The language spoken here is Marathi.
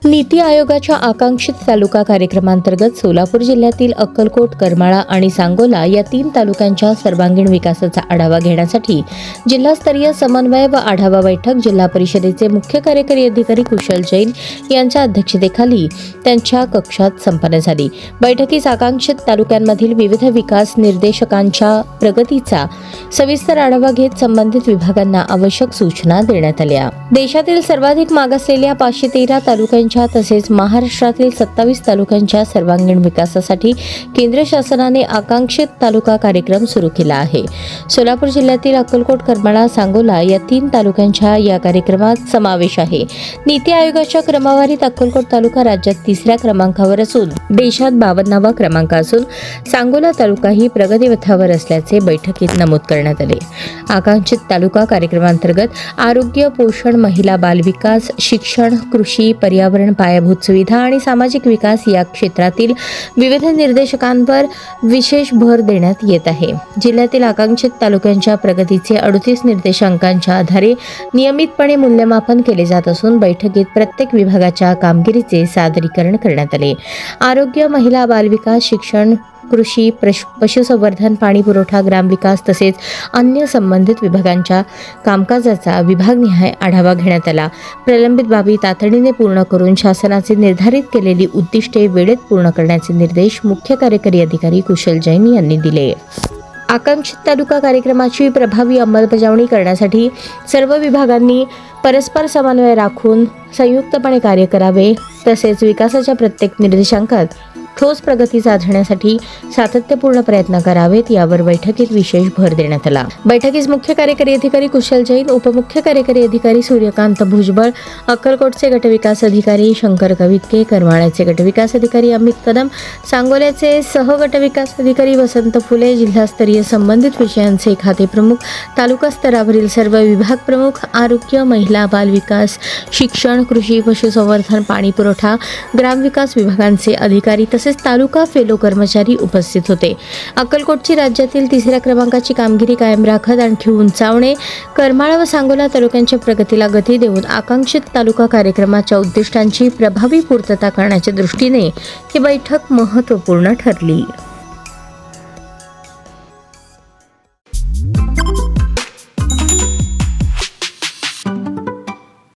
नीती आयोगाच्या आकांक्षित तालुका कार्यक्रमांतर्गत सोलापूर जिल्ह्यातील अक्कलकोट, करमाळा आणि सांगोला या 3 तालुक्यांच्या सर्वांगीण विकासाचा आढावा घेण्यासाठी जिल्हास्तरीय समन्वय व आढावा बैठक जिल्हा परिषदेचे मुख्य कार्यकारी अधिकारी कुशल जैन यांच्या अध्यक्षतेखाली त्यांच्या कक्षात संपन्न झाली। बैठकीस आकांक्षित तालुक्यांमधील विविध विकास निर्देशकांच्या प्रगतीचा सविस्तर आढावा घेत संबंधित विभागांना आवश्यक सूचना देण्यात आल्या। देशातील सर्वाधिक मागासलेल्या 513 तालुक्यांच्या तसेच महाराष्ट्रातील 27 तालुक्यांच्या सर्वांगीण विकासासाठी केंद्र शासनाने आकांक्षित तालुका कार्यक्रम सुरू केला आहे। सोलापूर जिल्ह्यातील अक्कलकोट, करमाळा, सांगोला या 3 तालुक्यांच्या या कार्यक्रमात समावेश आहे। नीती आयोगाच्या क्रमवारीत अक्कलकोट तालुका राज्यात 3ऱ्या क्रमांकावर असून देशात 52वा क्रमांक असून सांगोला तालुकाही प्रगतीपथावर असल्याचे बैठकीत नमूद करण्यात आले। आकांक्षित तालुका कार्यक्रमांतर्गत आरोग्य, पोषण, महिला बाल विकास, शिक्षण, कृषी, पर्यावरण, पायाभूत सुविधा आणि सामाजिक विकास या क्षेत्रातील विविध निर्देशकांवर विशेष भर देण्यात येत आहे। जिल्ह्यातील आकांक्षित तालुक्यांच्या प्रगतीचे 38 निर्देशांकांच्या आधारे नियमितपणे मूल्यमापन केले जात असून बैठकीत प्रत्येक विभागाच्या कामगिरीचे सादरीकरण करण्यात आले। आरोग्य, महिला बाल विकास, शिक्षण, कृषी, पशुसंवर्धन, पाणी पुरवठा, ग्रामविकास तसेच अन्य संबंधित विभागांच्या कामकाजाचा विभागनिहाय आढावा घेण्यात आला। प्रलंबित बाबी तातडीने पूर्ण करून शासनाचे निर्धारित केलेली उद्दिष्टे वेळेत पूर्ण करण्याचे निर्देश मुख्य कार्यकारी अधिकारी कुशल जैन यांनी दिले। आकांक्षित तालुका कार्यक्रमाची प्रभावी अंमलबजावणी करण्यासाठी सर्व विभागांनी परस्पर समन्वय राखून संयुक्तपणे कार्य करावे तसेच विकासाच्या प्रत्येक निर्देशांकात ठोस प्रगती साधण्यासाठी सातत्यपूर्ण प्रयत्न करावेत यावर बैठकीत विशेष भर देण्यात आला। बैठकीस मुख्य कार्यकारी अधिकारी कुशल जैन, उपमुख्य कार्यकारी अधिकारी सूर्यकांत भुजबळ, अक्कलकोटचे गटविकास अधिकारी शंकर कवितके, करमाळ्याचे गटविकास अधिकारी अमित कदम, सांगोल्याचे सहगटविकास अधिकारी वसंत फुले, जिल्हास्तरीय संबंधित विषयांचे खाते प्रमुख, तालुका स्तरावरील सर्व विभाग प्रमुख, आरोग्य, महिला बाल विकास, शिक्षण, कृषी, पशुसंवर्धन, पाणी पुरवठा, ग्रामविकास विभागांचे अधिकारी तसेच तालुका फेलो कर्मचारी उपस्थित होते। अक्कलकोटची राज्यातील 3ऱ्या क्रमांकाची कामगिरी कायम राखत आणखी उंचावणे, करमाळा व सांगोला तालुक्यांच्या प्रगतीला गती देऊन आकांक्षित तालुका कार्यक्रमाच्या उद्दिष्टांची प्रभावी पूर्तता करण्याच्या दृष्टीने ही बैठक महत्त्वपूर्ण ठरली।